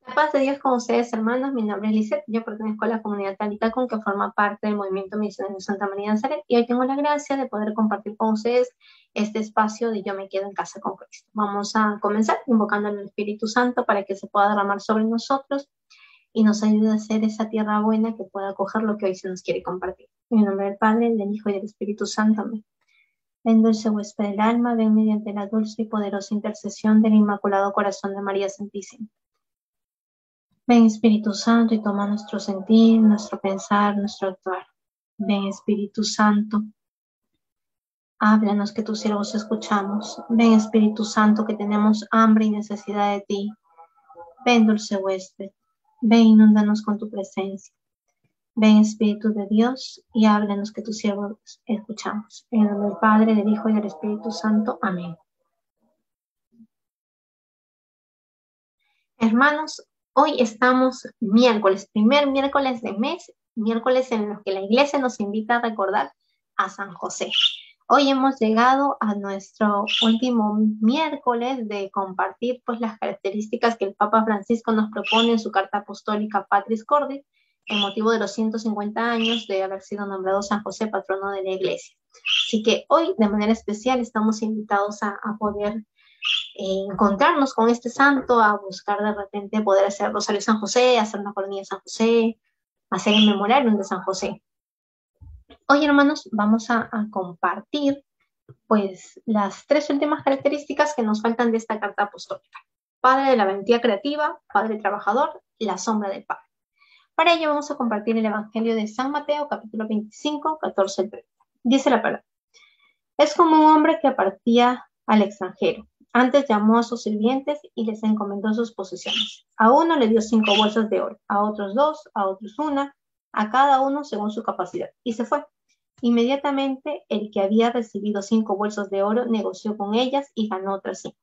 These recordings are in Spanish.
La paz de Dios con ustedes, hermanos. Mi nombre es Lizeth. Yo pertenezco a la comunidad Tal que forma parte del movimiento misionero de Santa María de Nazaret. Y hoy tengo la gracia de poder compartir con ustedes este espacio de Yo me quedo en casa con Cristo. Vamos a comenzar invocando al Espíritu Santo para que se pueda derramar sobre nosotros y nos ayude a hacer esa tierra buena que pueda acoger lo que hoy se nos quiere compartir. En el nombre del Padre, del Hijo y del Espíritu Santo. Amén. Ven, dulce huésped del alma, ven mediante la dulce y poderosa intercesión del Inmaculado Corazón de María Santísima. Ven Espíritu Santo y toma nuestro sentir, nuestro pensar, nuestro actuar. Ven Espíritu Santo, háblanos que tus siervos escuchamos. Ven Espíritu Santo que tenemos hambre y necesidad de ti. Ven dulce huésped, ven inúndanos con tu presencia. Ven Espíritu de Dios y háblanos que tus siervos escuchamos. En el nombre del Padre, del Hijo y del Espíritu Santo. Amén. Hermanos, hoy estamos miércoles, primer miércoles de mes, miércoles en los que la iglesia nos invita a recordar a San José. Hoy hemos llegado a nuestro último miércoles de compartir pues las características que el Papa Francisco nos propone en su carta apostólica Patris Cordis, en motivo de los 150 años de haber sido nombrado San José patrono de la iglesia. Así que hoy de manera especial estamos invitados a poder encontrarnos con este santo, a buscar de repente poder hacer Rosario San José, hacer una coronilla de San José, hacer el memorial de San José. Hoy, hermanos, vamos a compartir pues las tres últimas características que nos faltan de esta carta apostólica. Padre de la valentía creativa, Padre trabajador, la sombra del Padre. Para ello vamos a compartir el Evangelio de San Mateo, capítulo 25, 14 al 30. Dice la palabra: es como un hombre que partía al extranjero. Antes llamó a sus sirvientes y les encomendó sus posesiones. A uno le dio 5 bolsas de oro, a otros 2, a otros 1, a cada uno según su capacidad, y se fue. Inmediatamente el que había recibido 5 bolsas de oro negoció con ellas y ganó otras 5.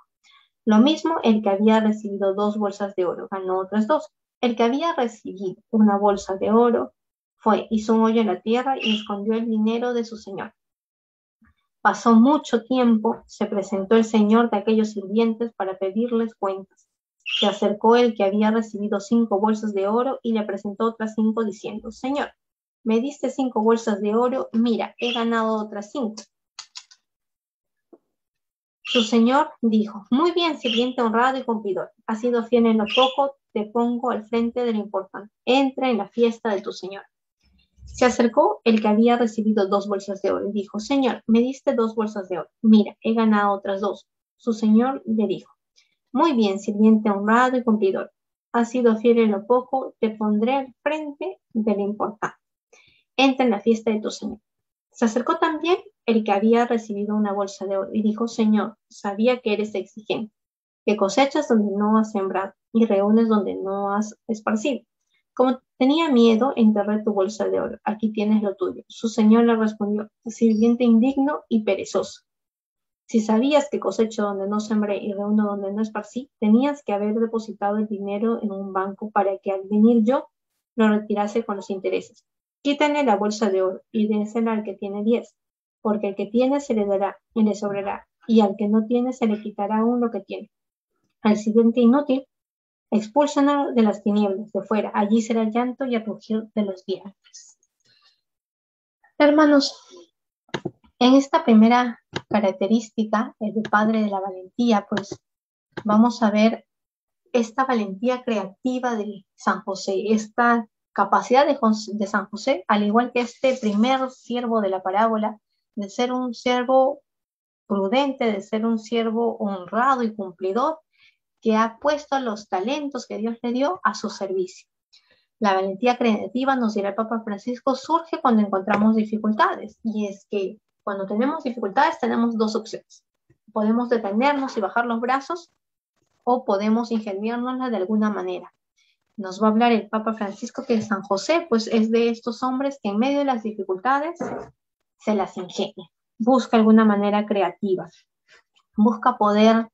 Lo mismo el que había recibido 2 bolsas de oro, ganó otras 2. El que había recibido una bolsa de oro fue, hizo un hoyo en la tierra y escondió el dinero de su señor. Pasó mucho tiempo, se presentó el señor de aquellos sirvientes para pedirles cuentas. Se acercó el que había recibido 5 bolsas de oro y le presentó otras 5 diciendo: Señor, me diste 5 bolsas de oro, mira, he ganado otras 5. Su señor dijo: muy bien, sirviente honrado y cumplidor, has sido fiel en lo poco, te pongo al frente de lo importante. Entra en la fiesta de tu señor. Se acercó el que había recibido 2 bolsas de oro y dijo: Señor, me diste 2 bolsas de oro. Mira, he ganado otras 2. Su señor le dijo: muy bien, sirviente honrado y cumplidor. Has sido fiel en lo poco, te pondré al frente de lo importante. Entra en la fiesta de tu señor. Se acercó también el que había recibido una bolsa de oro y dijo: Señor, sabía que eres exigente, que cosechas donde no has sembrado y reúnes donde no has esparcido. Como tenía miedo, enterré tu bolsa de oro. Aquí tienes lo tuyo. Su señor le respondió: sirviente indigno y perezoso. Si sabías que cosecho donde no sembré y reúno donde no esparcí, tenías que haber depositado el dinero en un banco para que al venir yo lo retirase con los intereses. Quítale la bolsa de oro y désela al que tiene 10, porque al que tiene se le dará y le sobrará, y al que no tiene se le quitará aún lo que tiene. Al sirviente inútil, expúlsenlo de las tinieblas de fuera. Allí será el llanto y el rugir de los dientes. Hermanos, en esta primera característica, el de padre de la valentía, pues vamos a ver esta valentía creativa de San José, esta capacidad de San José, al igual que este primer siervo de la parábola, de ser un siervo prudente, de ser un siervo honrado y cumplidor, que ha puesto los talentos que Dios le dio a su servicio. La valentía creativa, nos dirá el Papa Francisco, surge cuando encontramos dificultades. Y es que cuando tenemos dificultades tenemos 2 opciones. Podemos detenernos y bajar los brazos o podemos ingeniárnosla de alguna manera. Nos va a hablar el Papa Francisco que San José pues es de estos hombres que en medio de las dificultades se las ingenia. Busca alguna manera creativa. Busca poder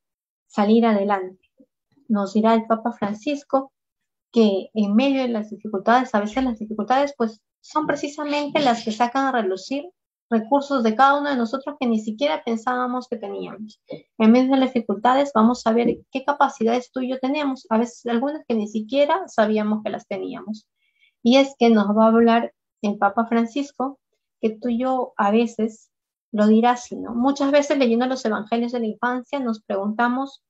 salir adelante. Nos dirá el Papa Francisco que en medio de las dificultades, a veces las dificultades pues son precisamente las que sacan a relucir recursos de cada uno de nosotros que ni siquiera pensábamos que teníamos. En medio de las dificultades vamos a ver qué capacidades tú y yo tenemos, a veces algunas que ni siquiera sabíamos que las teníamos. Y es que nos va a hablar el Papa Francisco, que tú y yo a veces lo dirá así, ¿no? Muchas veces leyendo los evangelios de la infancia nos preguntamos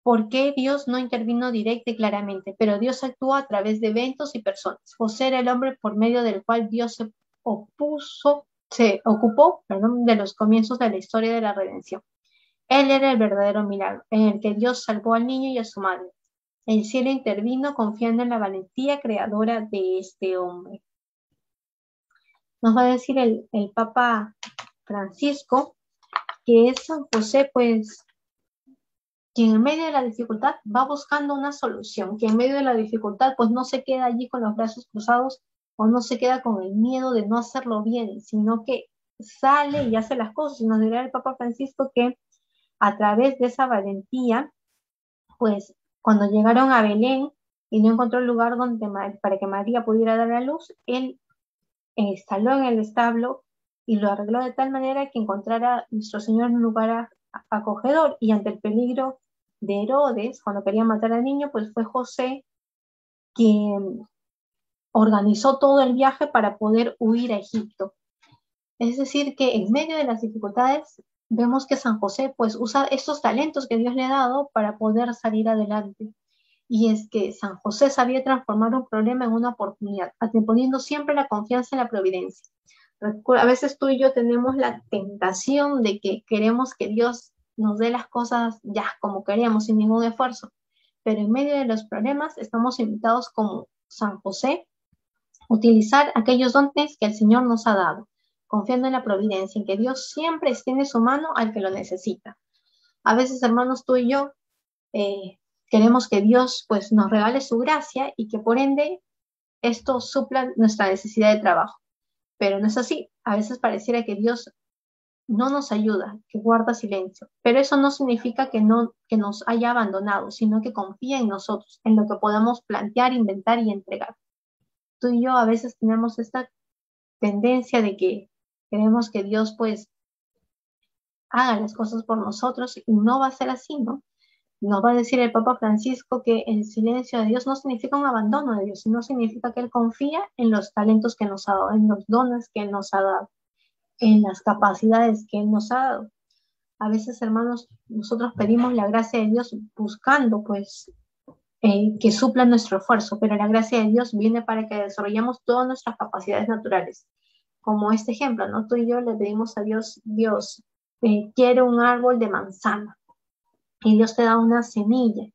por qué Dios no intervino directa y claramente, pero Dios actúa a través de eventos y personas. José era el hombre por medio del cual Dios se ocupó, perdón, de los comienzos de la historia de la redención. Él era el verdadero milagro, en el que Dios salvó al niño y a su madre. El cielo intervino confiando en la valentía creadora de este hombre. Nos va a decir el Papa Francisco que es San José, pues, quien en medio de la dificultad va buscando una solución, que en medio de la dificultad, pues, no se queda allí con los brazos cruzados o no se queda con el miedo de no hacerlo bien, sino que sale y hace las cosas. Y nos dirá el Papa Francisco que a través de esa valentía, pues, cuando llegaron a Belén y no encontró el lugar donde, para que María pudiera dar a luz, él instaló en el establo y lo arregló de tal manera que encontrara nuestro Señor un lugar acogedor, y ante el peligro de Herodes, cuando quería matar al niño, pues fue José quien organizó todo el viaje para poder huir a Egipto. Es decir, que en medio de las dificultades vemos que San José pues usa estos talentos que Dios le ha dado para poder salir adelante. Y es que San José sabía transformar un problema en una oportunidad, poniendo siempre la confianza en la providencia. A veces tú y yo tenemos la tentación de que queremos que Dios nos dé las cosas ya como queremos, sin ningún esfuerzo. Pero en medio de los problemas estamos invitados como San José a utilizar aquellos dones que el Señor nos ha dado, confiando en la providencia, en que Dios siempre extiende su mano al que lo necesita. A veces, hermanos, tú y yo queremos que Dios pues nos regale su gracia y que por ende esto supla nuestra necesidad de trabajo. Pero no es así. A veces pareciera que Dios no nos ayuda, que guarda silencio. Pero eso no significa que nos haya abandonado, sino que confía en nosotros, en lo que podamos plantear, inventar y entregar. Tú y yo a veces tenemos esta tendencia de que queremos que Dios pues haga las cosas por nosotros, y no va a ser así, ¿no? Nos va a decir el Papa Francisco que el silencio de Dios no significa un abandono de Dios, sino significa que Él confía en los talentos que nos ha dado, en los dones que Él nos ha dado, en las capacidades que Él nos ha dado. A veces, hermanos, nosotros pedimos la gracia de Dios buscando, pues, que supla nuestro esfuerzo, pero la gracia de Dios viene para que desarrollemos todas nuestras capacidades naturales. Como este ejemplo, ¿no? Tú y yo le pedimos a Dios, Dios, quiero un árbol de manzana, y Dios te da una semilla,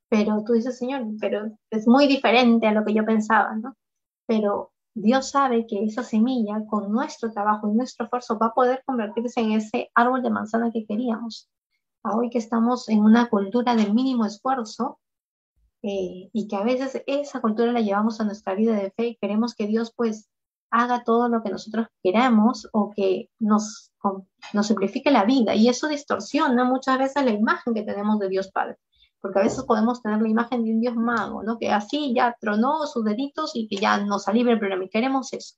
pero tú dices, Señor, pero es muy diferente a lo que yo pensaba, ¿no? Pero Dios sabe que esa semilla, con nuestro trabajo y nuestro esfuerzo, va a poder convertirse en ese árbol de manzana que queríamos. A hoy que estamos en una cultura del mínimo esfuerzo, y que a veces esa cultura la llevamos a nuestra vida de fe y queremos que Dios pues haga todo lo que nosotros queramos, o que nos simplifique la vida, y eso distorsiona muchas veces la imagen que tenemos de Dios Padre, porque a veces podemos tener la imagen de un Dios mago, ¿no? Que así ya tronó sus deditos y que ya nos alivia el problema, y queremos eso,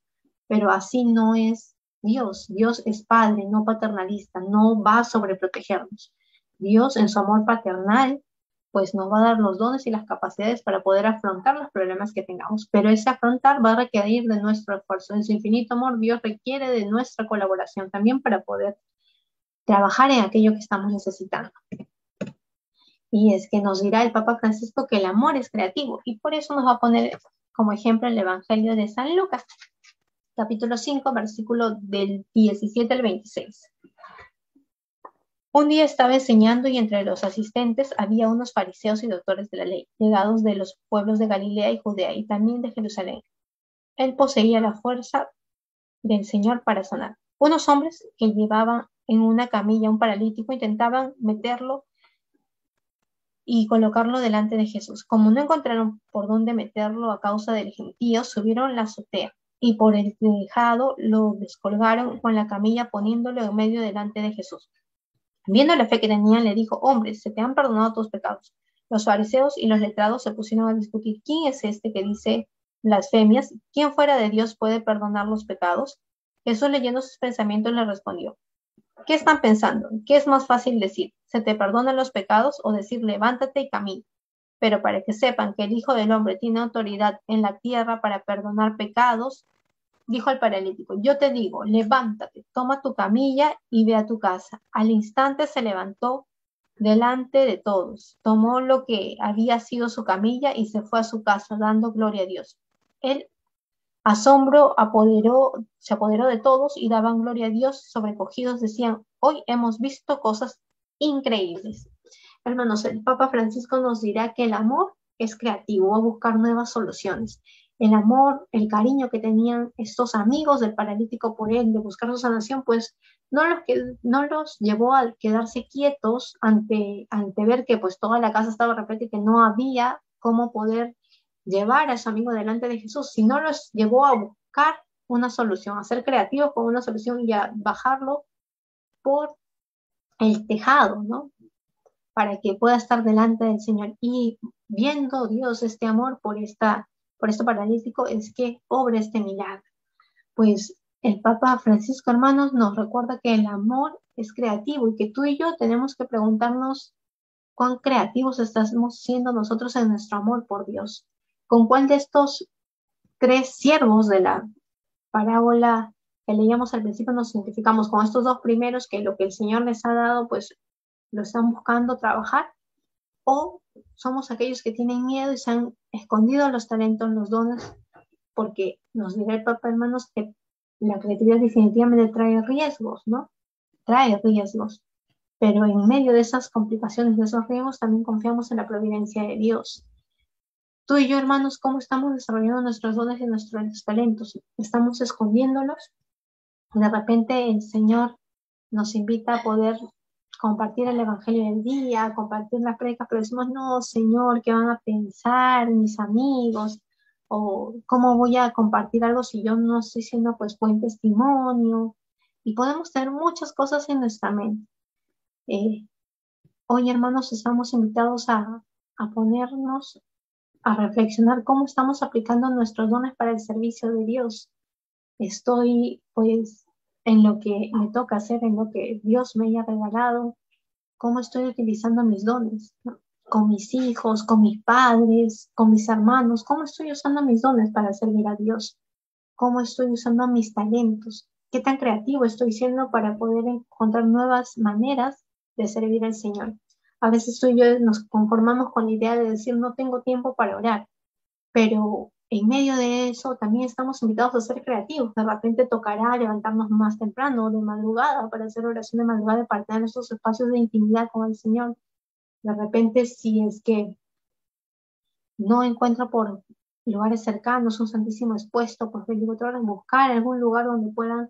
pero así no es Dios. Dios es Padre, no paternalista, no va a sobreprotegernos. Dios en su amor paternal pues nos va a dar los dones y las capacidades para poder afrontar los problemas que tengamos. Pero ese afrontar va a requerir de nuestro esfuerzo. En su infinito amor, Dios requiere de nuestra colaboración también para poder trabajar en aquello que estamos necesitando. Y es que nos dirá el Papa Francisco que el amor es creativo, y por eso nos va a poner como ejemplo el Evangelio de San Lucas, capítulo 5, versículo del 17 al 26. Un día estaba enseñando y entre los asistentes había unos fariseos y doctores de la ley, llegados de los pueblos de Galilea y Judea y también de Jerusalén. Él poseía la fuerza del Señor para sanar. Unos hombres que llevaban en una camilla a un paralítico intentaban meterlo y colocarlo delante de Jesús. Como no encontraron por dónde meterlo a causa del gentío, subieron la azotea y por el tejado lo descolgaron con la camilla, poniéndolo en medio delante de Jesús. Viendo la fe que tenían, le dijo: hombre, se te han perdonado tus pecados. Los fariseos y los letrados se pusieron a discutir: ¿quién es este que dice blasfemias? ¿Quién fuera de Dios puede perdonar los pecados? Jesús, leyendo sus pensamientos, le respondió: ¿qué están pensando? ¿Qué es más fácil decir? ¿Se te perdonan los pecados? O decir, levántate y camina. Pero para que sepan que el Hijo del Hombre tiene autoridad en la tierra para perdonar pecados, dijo al paralítico: yo te digo, levántate, toma tu camilla y ve a tu casa. Al instante se levantó delante de todos, tomó lo que había sido su camilla y se fue a su casa, dando gloria a Dios. El asombro se apoderó de todos y daban gloria a Dios. Sobrecogidos decían: hoy hemos visto cosas increíbles. Hermanos, el Papa Francisco nos dirá que el amor es creativo, va a buscar nuevas soluciones. El amor, el cariño que tenían estos amigos del paralítico por él, de buscar su sanación, pues no los llevó a quedarse quietos ante ver que pues toda la casa estaba repleta y que no había cómo poder llevar a su amigo delante de Jesús, sino los llevó a buscar una solución, a ser creativos con una solución y a bajarlo por el tejado, ¿no? Para que pueda estar delante del Señor. Y viendo Dios este amor por este paralítico, es que obra este milagro. Pues el Papa Francisco, hermanos, nos recuerda que el amor es creativo y que tú y yo tenemos que preguntarnos cuán creativos estamos siendo nosotros en nuestro amor por Dios. ¿Con cuál de estos tres siervos de la parábola que leíamos al principio nos identificamos? Con estos dos primeros, que lo que el Señor les ha dado, pues lo están buscando trabajar, o somos aquellos que tienen miedo y se han escondido los talentos, los dones, porque nos dirá el Papa, hermanos, que la creatividad definitivamente trae riesgos, ¿no? Trae riesgos, pero en medio de esas complicaciones, de esos riesgos, también confiamos en la providencia de Dios. Tú y yo, hermanos, ¿cómo estamos desarrollando nuestros dones y nuestros talentos? ¿Estamos escondiéndolos? De repente el Señor nos invita a poder compartir el Evangelio del día, compartir las predicas, pero decimos: no, Señor, ¿qué van a pensar mis amigos? O ¿cómo voy a compartir algo si yo no estoy siendo pues buen testimonio? Y podemos tener muchas cosas en nuestra mente. Hoy, hermanos, estamos invitados a ponernos a reflexionar cómo estamos aplicando nuestros dones para el servicio de Dios. Estoy pues en lo que me toca hacer, en lo que Dios me haya regalado, cómo estoy utilizando mis dones, ¿no? Con mis hijos, con mis padres, con mis hermanos, cómo estoy usando mis dones para servir a Dios, cómo estoy usando mis talentos, qué tan creativo estoy siendo para poder encontrar nuevas maneras de servir al Señor. A veces tú y yo nos conformamos con la idea de decir: no tengo tiempo para orar, pero en medio de eso también estamos invitados a ser creativos. De repente tocará levantarnos más temprano, de madrugada, para hacer oración de madrugada, para tener esos espacios de intimidad con el Señor. De repente, si es que no encuentro por lugares cercanos un Santísimo expuesto por 24 horas, buscar algún lugar donde puedan,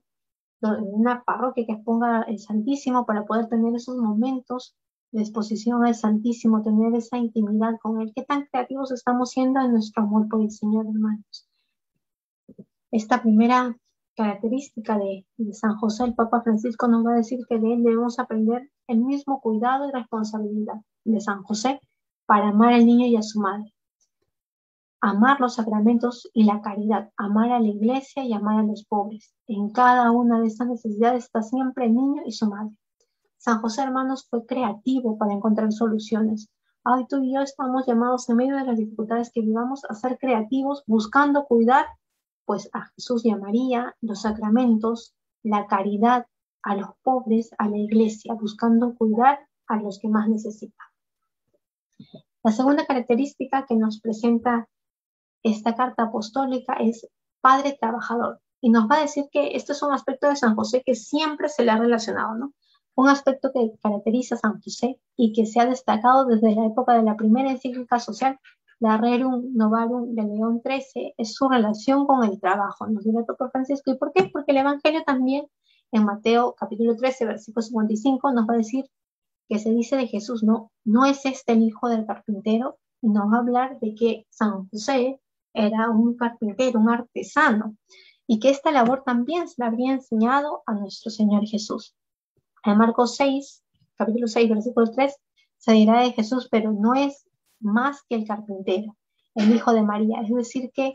una parroquia que exponga el Santísimo, para poder tener esos momentos de exposición al Santísimo, tener esa intimidad con Él. ¿Qué tan creativos estamos siendo en nuestro amor por el Señor, hermanos? Esta primera característica de San José, el Papa Francisco nos va a decir que de él debemos aprender el mismo cuidado y responsabilidad de San José para amar al niño y a su madre. Amar los sacramentos y la caridad, amar a la iglesia y amar a los pobres. En cada una de estas necesidades está siempre el niño y su madre. San José, hermanos, fue creativo para encontrar soluciones. Hoy tú y yo estamos llamados, en medio de las dificultades que vivamos, a ser creativos, buscando cuidar pues a Jesús y a María, los sacramentos, la caridad, a los pobres, a la iglesia, buscando cuidar a los que más necesitan. La segunda característica que nos presenta esta carta apostólica es Padre Trabajador. Y nos va a decir que este es un aspecto de San José que siempre se le ha relacionado, ¿no? Un aspecto que caracteriza a San José y que se ha destacado desde la época de la primera encíclica social, la Rerum Novarum de León XIII, es su relación con el trabajo, nos dice el Papa Francisco. ¿Y por qué? Porque el Evangelio también, en Mateo capítulo 13, versículo 55, nos va a decir que se dice de Jesús: no es este el hijo del carpintero, y nos va a hablar de que San José era un carpintero, un artesano, y que esta labor también se la habría enseñado a nuestro Señor Jesús. En Marcos 6, capítulo 6, versículo 3, se dirá de Jesús: pero no es más que el carpintero, el hijo de María. Es decir, que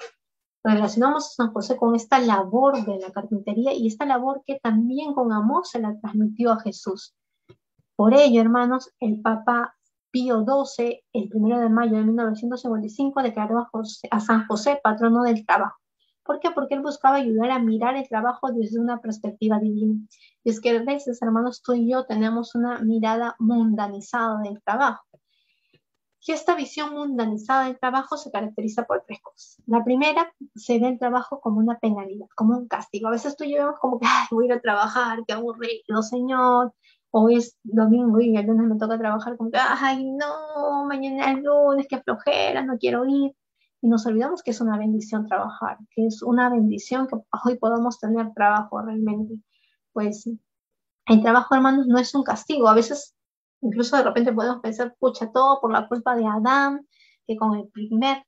Relacionamos a San José con esta labor de la carpintería y esta labor que también con amor se la transmitió a Jesús. Por ello, hermanos, el Papa Pío XII, el 1 de mayo de 1955, declaró a San José patrono del trabajo. ¿Por qué? Porque él buscaba ayudar a mirar el trabajo desde una perspectiva divina. Y es que a veces, hermanos, tú y yo tenemos una mirada mundanizada del trabajo. Y esta visión mundanizada del trabajo se caracteriza por tres cosas. La primera, se ve el trabajo como una penalidad, como un castigo. A veces tú y yo vemos como que, ay, voy a ir a trabajar, qué aburrido, señor. Hoy es domingo y el lunes me toca trabajar como que, ay, no, mañana es lunes, qué flojera, no quiero ir. Y nos olvidamos que es una bendición trabajar, que es una bendición que hoy podamos tener trabajo realmente. Pues el trabajo, hermanos, no es un castigo. A veces, incluso de repente podemos pensar, pucha, todo por la culpa de Adán, que con el primer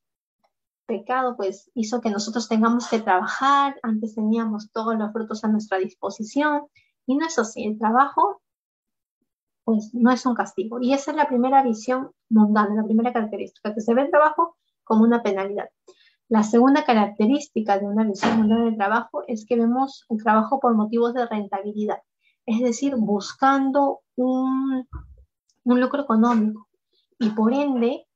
pecado, pues hizo que nosotros tengamos que trabajar. Antes teníamos todos los frutos a nuestra disposición. Y no es así. El trabajo, pues, no es un castigo. Y esa es la primera visión mundana, la primera característica, que se ve el trabajo como una penalidad. La segunda característica de una visión mundana del trabajo es que vemos el trabajo por motivos de rentabilidad, es decir, buscando un lucro económico y por ende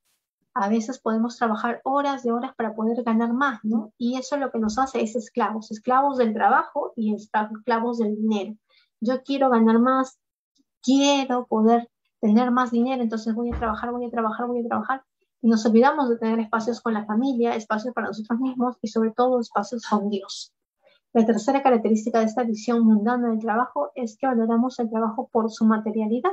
a veces podemos trabajar horas de horas para poder ganar más, ¿no? Y eso lo que nos hace es esclavos, esclavos del trabajo y esclavos del dinero. Yo quiero ganar más, quiero poder tener más dinero, entonces voy a trabajar, voy a trabajar, voy a trabajar. Y nos olvidamos de tener espacios con la familia, espacios para nosotros mismos y sobre todo espacios con Dios. La tercera característica de esta visión mundana del trabajo es que valoramos el trabajo por su materialidad.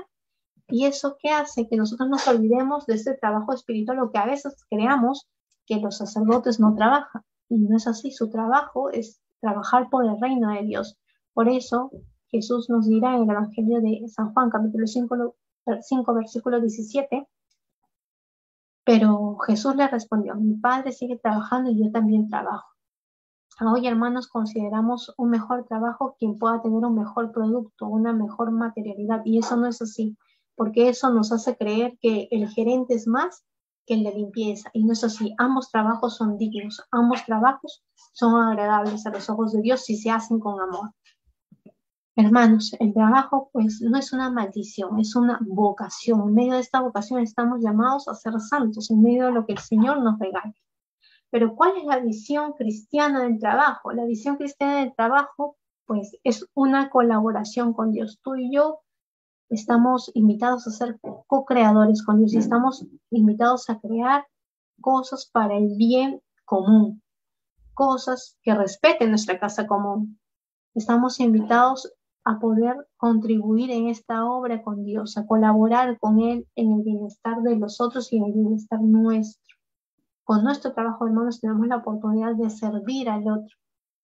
¿Y eso qué hace? Que nosotros nos olvidemos de ese trabajo espiritual, lo que a veces creamos que los sacerdotes no trabajan. Y no es así, su trabajo es trabajar por el reino de Dios. Por eso Jesús nos dirá en el Evangelio de San Juan, capítulo 5 versículo 17, pero Jesús le respondió, mi Padre sigue trabajando y yo también trabajo. Hoy, hermanos, consideramos un mejor trabajo quien pueda tener un mejor producto, una mejor materialidad, y eso no es así, porque eso nos hace creer que el gerente es más que el de limpieza, y no es así. Ambos trabajos son dignos, ambos trabajos son agradables a los ojos de Dios si se hacen con amor. Hermanos, el trabajo pues no es una maldición, es una vocación. En medio de esta vocación estamos llamados a ser santos, en medio de lo que el Señor nos regala. Pero ¿cuál es la visión cristiana del trabajo? La visión cristiana del trabajo, pues, es una colaboración con Dios. Tú y yo estamos invitados a ser co-creadores con Dios y estamos invitados a crear cosas para el bien común, cosas que respeten nuestra casa común. Estamos invitados a poder contribuir en esta obra con Dios, a colaborar con Él en el bienestar de los otros y en el bienestar nuestro. Con nuestro trabajo, hermanos, tenemos la oportunidad de servir al otro,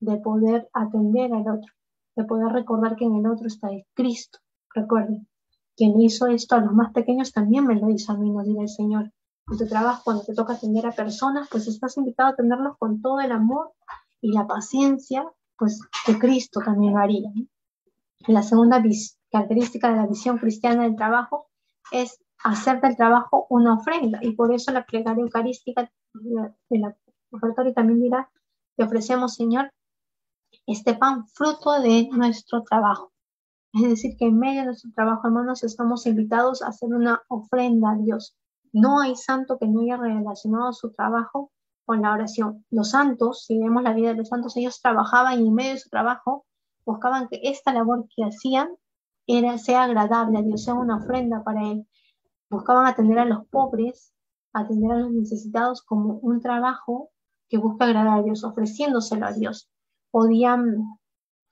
de poder atender al otro, de poder recordar que en el otro está el Cristo. Recuerden, quien hizo esto a los más pequeños también me lo hizo a mí, nos dirá el Señor. En tu trabajo, cuando te toca atender a personas, pues estás invitado a atenderlos con todo el amor y la paciencia, pues que Cristo también haría, ¿no? La segunda característica de la visión cristiana del trabajo es hacer del trabajo una ofrenda, y por eso la plegaria eucarística de la ofertoria también dirá que ofrecemos, Señor, este pan fruto de nuestro trabajo. Es decir, que en medio de nuestro trabajo, hermanos, estamos invitados a hacer una ofrenda a Dios. No hay santo que no haya relacionado su trabajo con la oración. Los santos, si vemos la vida de los santos, ellos trabajaban y en medio de su trabajo buscaban que esta labor que hacían sea agradable a Dios, sea una ofrenda para Él. Buscaban atender a los pobres, atender a los necesitados como un trabajo que busca agradar a Dios, ofreciéndoselo a Dios. Podían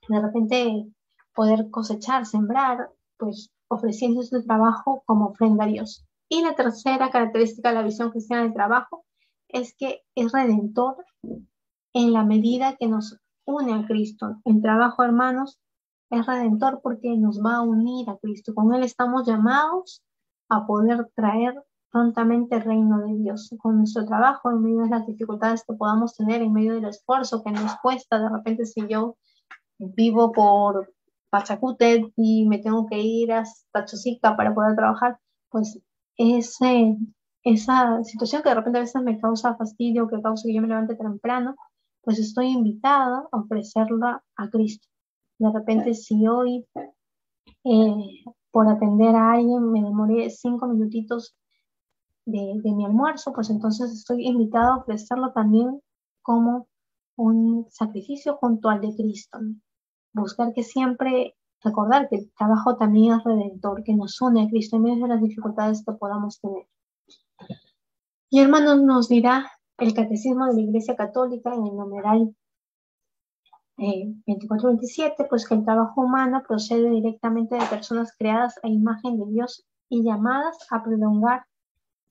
de repente poder cosechar, sembrar, pues ofreciendo su trabajo como ofrenda a Dios. Y la tercera característica de la visión cristiana del trabajo es que es redentor en la medida que nos une a Cristo. El trabajo, hermanos, es redentor porque nos va a unir a Cristo. Con Él estamos llamados a poder traer prontamente el reino de Dios. Con nuestro trabajo, en medio de las dificultades que podamos tener, en medio del esfuerzo que nos cuesta, de repente si yo vivo por Pachacútec y me tengo que ir hasta Chosica para poder trabajar, pues ese, esa situación que de repente a veces me causa fastidio, que causa que yo me levante temprano, pues estoy invitada a ofrecerla a Cristo. De repente, si hoy por atender a alguien me demoré 5 minutitos de mi almuerzo, pues entonces estoy invitada a ofrecerlo también como un sacrificio junto al de Cristo, ¿no? Buscar que siempre, recordar que el trabajo también es redentor, que nos une a Cristo en medio de las dificultades que podamos tener. Y hermanos, nos dirá el Catecismo de la Iglesia Católica en el numeral 24-27, pues que el trabajo humano procede directamente de personas creadas a imagen de Dios y llamadas a prolongar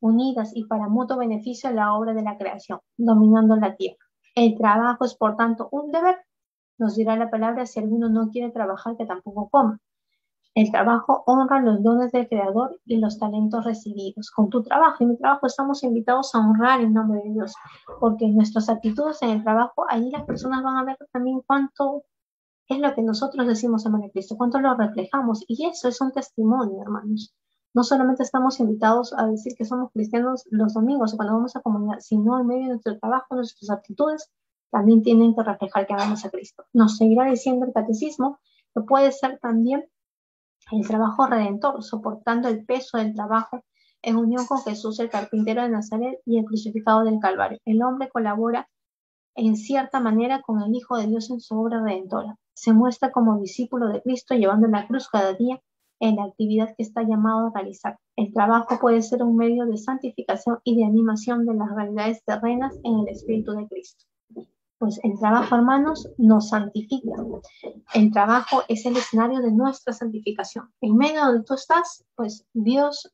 unidas y para mutuo beneficio la obra de la creación, dominando la tierra. El trabajo es, por tanto, un deber. Nos dirá la palabra: si alguno no quiere trabajar, que tampoco coma. El trabajo honra los dones del Creador y los talentos recibidos. Con tu trabajo y mi trabajo estamos invitados a honrar el nombre de Dios, porque en nuestras actitudes en el trabajo, ahí las personas van a ver también cuánto es lo que nosotros decimos amar a Cristo, cuánto lo reflejamos. Y eso es un testimonio, hermanos. No solamente estamos invitados a decir que somos cristianos los domingos o cuando vamos a comunidad, sino en medio de nuestro trabajo, nuestras actitudes también tienen que reflejar que amamos a Cristo. Nos seguirá diciendo el catecismo que puede ser también el trabajo redentor, soportando el peso del trabajo en unión con Jesús, el carpintero de Nazaret y el crucificado del Calvario. El hombre colabora en cierta manera con el Hijo de Dios en su obra redentora. Se muestra como discípulo de Cristo llevando la cruz cada día en la actividad que está llamado a realizar. El trabajo puede ser un medio de santificación y de animación de las realidades terrenas en el Espíritu de Cristo. Pues el trabajo, hermanos, nos santifica. El trabajo es el escenario de nuestra santificación. En medio donde tú estás, pues Dios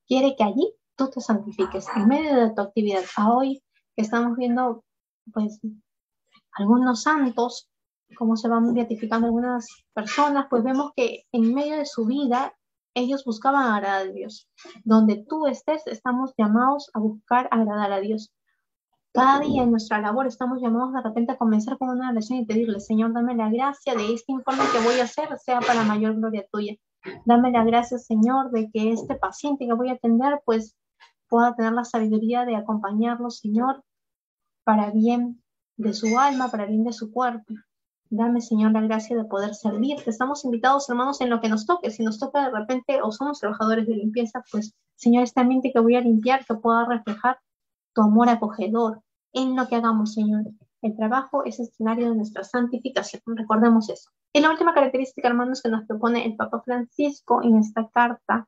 quiere que allí tú te santifiques. En medio de tu actividad. A hoy que estamos viendo, pues, algunos santos, cómo se van beatificando algunas personas, pues vemos que en medio de su vida ellos buscaban agradar a Dios. Donde tú estés, estamos llamados a buscar agradar a Dios. Cada día en nuestra labor estamos llamados de repente a comenzar con una oración y pedirle: Señor, dame la gracia de este informe que voy a hacer sea para mayor gloria tuya. Dame la gracia, Señor, de que este paciente que voy a atender pues pueda tener la sabiduría de acompañarlo, Señor, para bien de su alma, para bien de su cuerpo. Dame, Señor, la gracia de poder servir. Estamos invitados, hermanos, en lo que nos toque. Si nos toca de repente o somos trabajadores de limpieza, pues, Señor, este ambiente que voy a limpiar, que pueda reflejar tu amor acogedor en lo que hagamos, Señor. El trabajo es escenario de nuestra santificación. Recordemos eso. Y la última característica, hermanos, que nos propone el Papa Francisco en esta carta,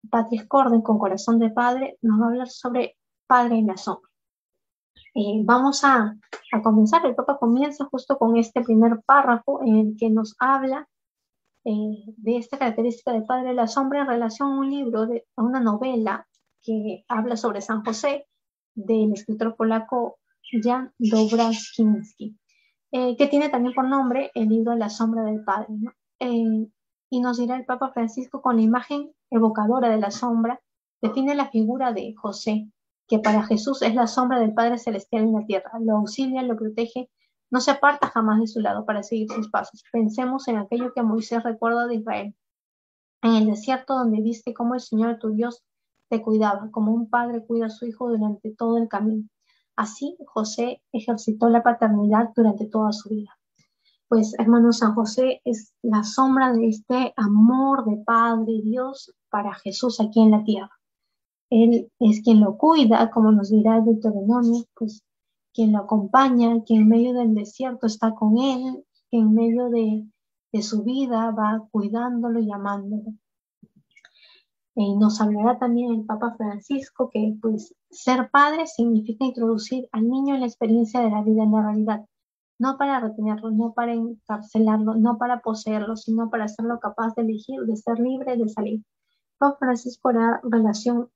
Patris Corde, con corazón de padre, nos va a hablar sobre Padre en la sombra. Vamos a comenzar. El Papa comienza justo con este primer párrafo en el que nos habla de esta característica de Padre en la sombra en relación a un libro, a una novela que habla sobre San José, del escritor polaco Jan Dobrowolski, que tiene también por nombre el libro La sombra del Padre, ¿no? Y nos dirá el Papa Francisco: con la imagen evocadora de la sombra, define la figura de José, que para Jesús es la sombra del Padre Celestial en la tierra, lo auxilia, lo protege, no se aparta jamás de su lado para seguir sus pasos. Pensemos en aquello que Moisés recuerda de Israel, en el desierto, donde viste cómo el Señor tu Dios te cuidaba, como un padre cuida a su hijo durante todo el camino. Así José ejercitó la paternidad durante toda su vida. Pues, hermanos, San José es la sombra de este amor de Padre Dios para Jesús aquí en la tierra. Él es quien lo cuida, como nos dirá el Deuteronomio, pues quien lo acompaña, quien en medio del desierto está con él, que en medio de su vida va cuidándolo y amándolo. Y nos hablará también el Papa Francisco que pues ser padre significa introducir al niño en la experiencia de la vida en la realidad, no para retenerlo, no para encarcelarlo, no para poseerlo, sino para hacerlo capaz de elegir, de ser libre, de salir. Papa Francisco hará relación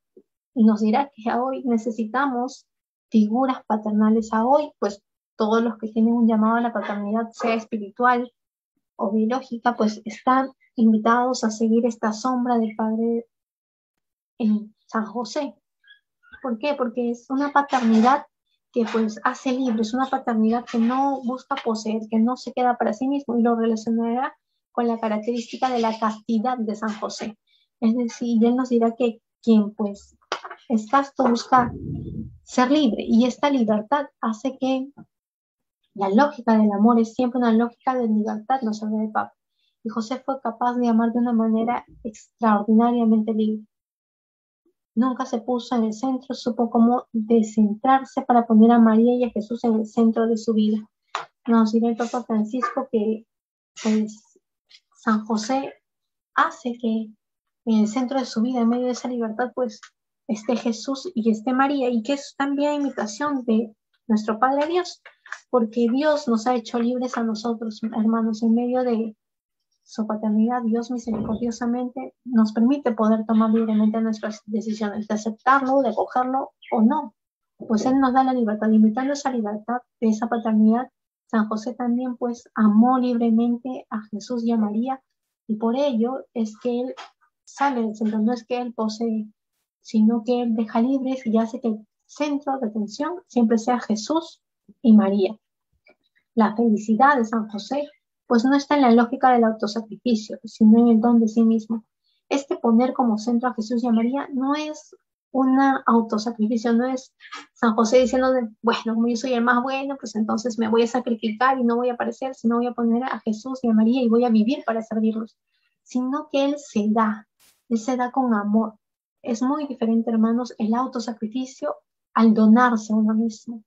y nos dirá que hoy necesitamos figuras paternales. A hoy, pues todos los que tienen un llamado a la paternidad, sea espiritual o biológica, pues están invitados a seguir esta sombra del Padre en San José. ¿Por qué? Porque es una paternidad que pues hace libre, es una paternidad que no busca poseer, que no se queda para sí mismo, y lo relacionará con la característica de la castidad de San José. Es decir, él nos dirá que quien pues es casto busca ser libre, y esta libertad hace que La lógica del amor es siempre una lógica de libertad, nos habla el Papa. Y José fue capaz de amar de una manera extraordinariamente libre. Nunca se puso en el centro, supo cómo descentrarse para poner a María y a Jesús en el centro de su vida. Nos dirá el Papa Francisco que pues, San José hace que en el centro de su vida, en medio de esa libertad, pues esté Jesús y esté María, y que es también imitación de nuestro Padre Dios, porque Dios nos ha hecho libres a nosotros, hermanos, en medio de su paternidad. Dios misericordiosamente nos permite poder tomar libremente nuestras decisiones, de aceptarlo, de acogerlo o no, pues Él nos da la libertad. Imitando esa libertad de esa paternidad, San José también pues amó libremente a Jesús y a María, y por ello es que Él sale del centro, no es que Él posee, sino que Él deja libres y hace que el centro de atención siempre sea Jesús y María. La felicidad de San José pues no está en la lógica del autosacrificio, sino en el don de sí mismo. Este poner como centro a Jesús y a María no es una autosacrificio, no es San José diciendo, bueno, como yo soy el más bueno, pues entonces me voy a sacrificar y no voy a aparecer, sino voy a poner a Jesús y a María y voy a vivir para servirlos, sino que Él se da con amor. Es muy diferente, hermanos, el autosacrificio al donarse a uno mismo.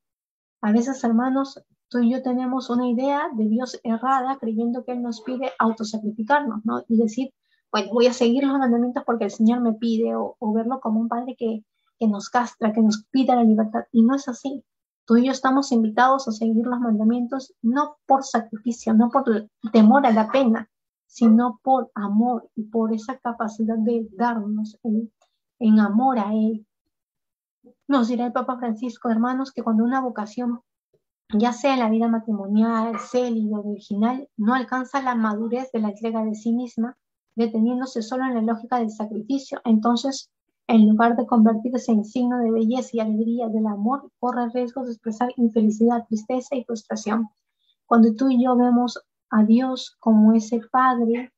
A veces, hermanos, tú y yo tenemos una idea de Dios errada, creyendo que Él nos pide autosacrificarnos, ¿no? Y decir, bueno, voy a seguir los mandamientos porque el Señor me pide, o verlo como un padre que nos castra, que nos pida la libertad. Y no es así. Tú y yo estamos invitados a seguir los mandamientos no por sacrificio, no por temor a la pena, sino por amor y por esa capacidad de darnos en amor a Él. Nos dirá el Papa Francisco, hermanos, que cuando una vocación, ya sea en la vida matrimonial, célibe o virginal, no alcanza la madurez de la entrega de sí misma, deteniéndose solo en la lógica del sacrificio, entonces, en lugar de convertirse en signo de belleza y alegría del amor, corre riesgo de expresar infelicidad, tristeza y frustración. Cuando tú y yo vemos a Dios como ese Padre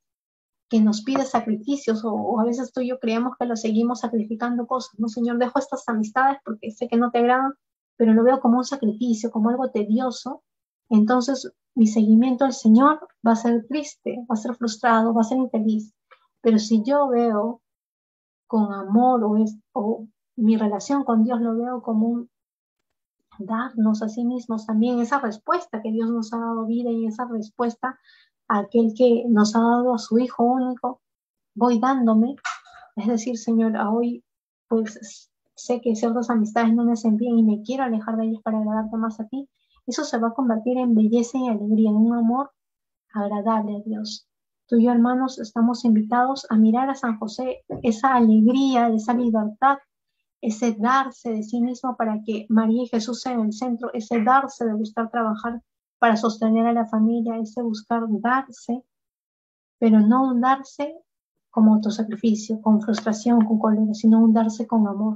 que nos pide sacrificios, o a veces tú y yo creemos que lo seguimos sacrificando cosas, no, Señor, dejo estas amistades porque sé que no te agradan, pero lo veo como un sacrificio, como algo tedioso, entonces mi seguimiento al Señor va a ser triste, va a ser frustrado, va a ser infeliz. Pero si yo veo con amor, o mi relación con Dios lo veo como un darnos a sí mismos también esa respuesta que Dios nos ha dado vida, y esa respuesta a aquel que nos ha dado a su Hijo único, voy dándome, es decir, Señor, hoy pues sé que ciertas amistades no me hacen bien y me quiero alejar de ellas para agradarte más a ti. Eso se va a convertir en belleza y alegría, en un amor agradable a Dios. Tú y yo, hermanos, estamos invitados a mirar a San José, esa alegría, esa libertad, ese darse de sí mismo para que María y Jesús sean el centro, ese darse de buscar trabajar para sostener a la familia, ese buscar darse, pero no un darse como autosacrificio, con frustración, con cólera, sino un darse con amor,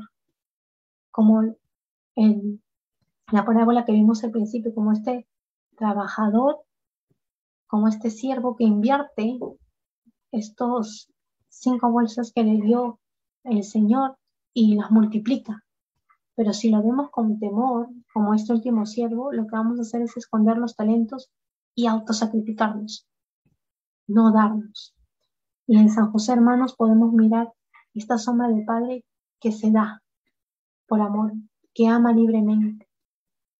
como en la parábola que vimos al principio, como este trabajador, como este siervo que invierte estos 5 bolsas que le dio el Señor y las multiplica. Pero si lo vemos con temor, como este último siervo, lo que vamos a hacer es esconder los talentos y autosacrificarnos, no darnos. Y en San José, hermanos, podemos mirar esta sombra del Padre que se da por amor, que ama libremente,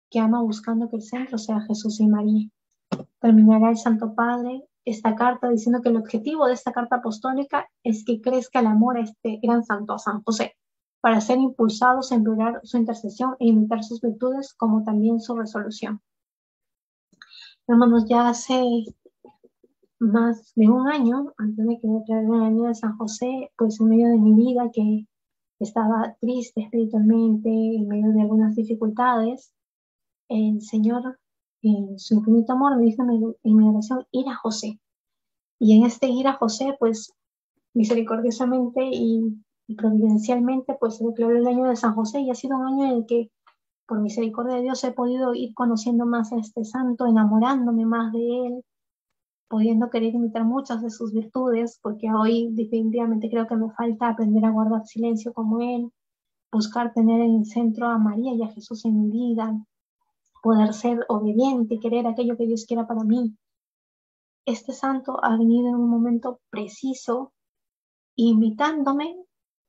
que ama buscando que el centro sea Jesús y María. Terminará el Santo Padre esta carta diciendo que el objetivo de esta carta apostólica es que crezca el amor a este gran santo, a San José, para ser impulsados a implorar su intercesión e imitar sus virtudes, como también su resolución. Hermanos, ya hace más de un año, antes de que me traigan el año de San José, pues en medio de mi vida que estaba triste espiritualmente, en medio de algunas dificultades, el Señor, en su infinito amor, me dijo en mi oración, ir a José. Y en este ir a José, pues misericordiosamente y providencialmente, pues se declaró el año de San José, y ha sido un año en el que, por misericordia de Dios, he podido ir conociendo más a este santo, enamorándome más de él, pudiendo querer imitar muchas de sus virtudes, porque hoy definitivamente creo que me falta aprender a guardar silencio como él, buscar tener en el centro a María y a Jesús en mi vida, poder ser obediente y querer aquello que Dios quiera para mí. Este santo ha venido en un momento preciso, invitándome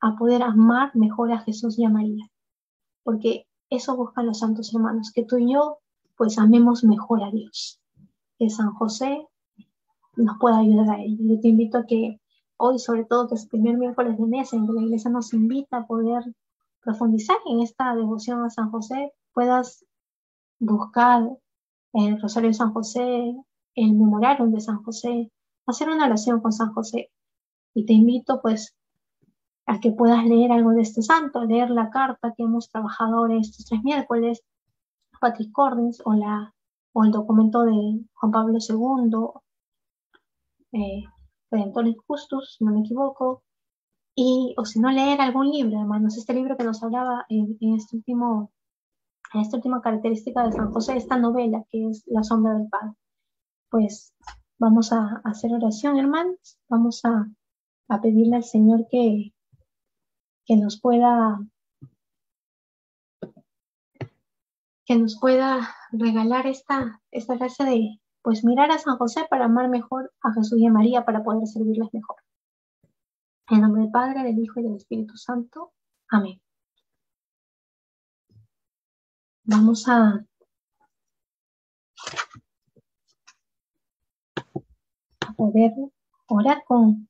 a poder amar mejor a Jesús y a María, porque eso buscan los santos hermanos, que tú y yo pues amemos mejor a Dios, que San José nos pueda ayudar a ello. Yo te invito a que hoy, sobre todo que es el primer miércoles de mes en que la iglesia nos invita a poder profundizar en esta devoción a San José, puedas buscar el Rosario de San José, el Memorarium de San José, hacer una oración con San José. Y te invito pues a que puedas leer algo de este santo, leer la carta que hemos trabajado ahora estos 3 miércoles, Patris Cordis, o el documento de Juan Pablo II, Redentoris Justus, si no me equivoco, o si no, leer algún libro, hermanos. Este libro que nos hablaba en esta última característica de San José, esta novela que es La sombra del Padre. Pues vamos a hacer oración, hermanos. Vamos a pedirle al Señor que nos pueda regalar esta gracia de pues mirar a San José para amar mejor a Jesús y a María, para poder servirles mejor. En nombre del Padre, del Hijo y del Espíritu Santo. Amén. Vamos a poder orar con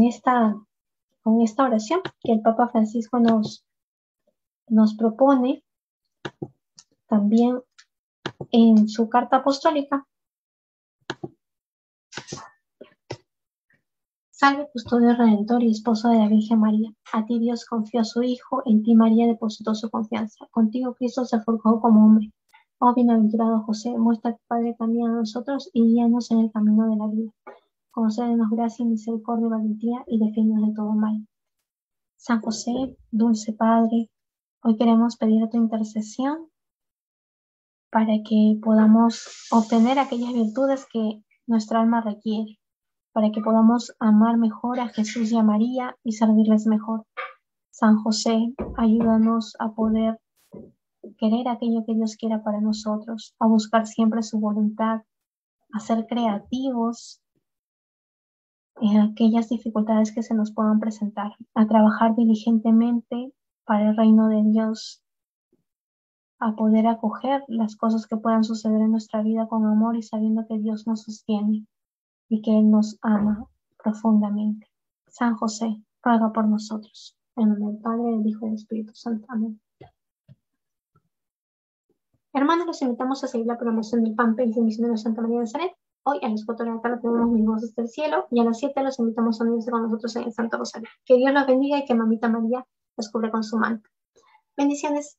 esta oración que el Papa Francisco nos propone también en su carta apostólica. Salve, custodio redentor y esposo de la Virgen María. A ti Dios confió a su Hijo, en ti María depositó su confianza. Contigo Cristo se forjó como hombre. Oh bienaventurado José, muestra tu Padre también a nosotros y guíanos en el camino de la vida. Concédenos gracia y misericordia y valentía y defiéndonos de todo mal. San José, dulce Padre, hoy queremos pedir tu intercesión para que podamos obtener aquellas virtudes que nuestra alma requiere, para que podamos amar mejor a Jesús y a María y servirles mejor. San José, ayúdanos a poder querer aquello que Dios quiera para nosotros, a buscar siempre su voluntad, a ser creativos en aquellas dificultades que se nos puedan presentar, a trabajar diligentemente para el reino de Dios, a poder acoger las cosas que puedan suceder en nuestra vida con amor y sabiendo que Dios nos sostiene y que Él nos ama profundamente. San José, ruega por nosotros. En nombre del Padre, del Hijo y del Espíritu Santo. Amén. Hermanos, los invitamos a seguir la promoción del fanpage de Misionero Santa María de Nazaret. Hoy a las 4 de la tarde tenemos Mis Voces del Cielo y a las 7 los invitamos a unirse con nosotros en el Santo Rosario. Que Dios los bendiga y que Mamita María los cubra con su manto. Bendiciones.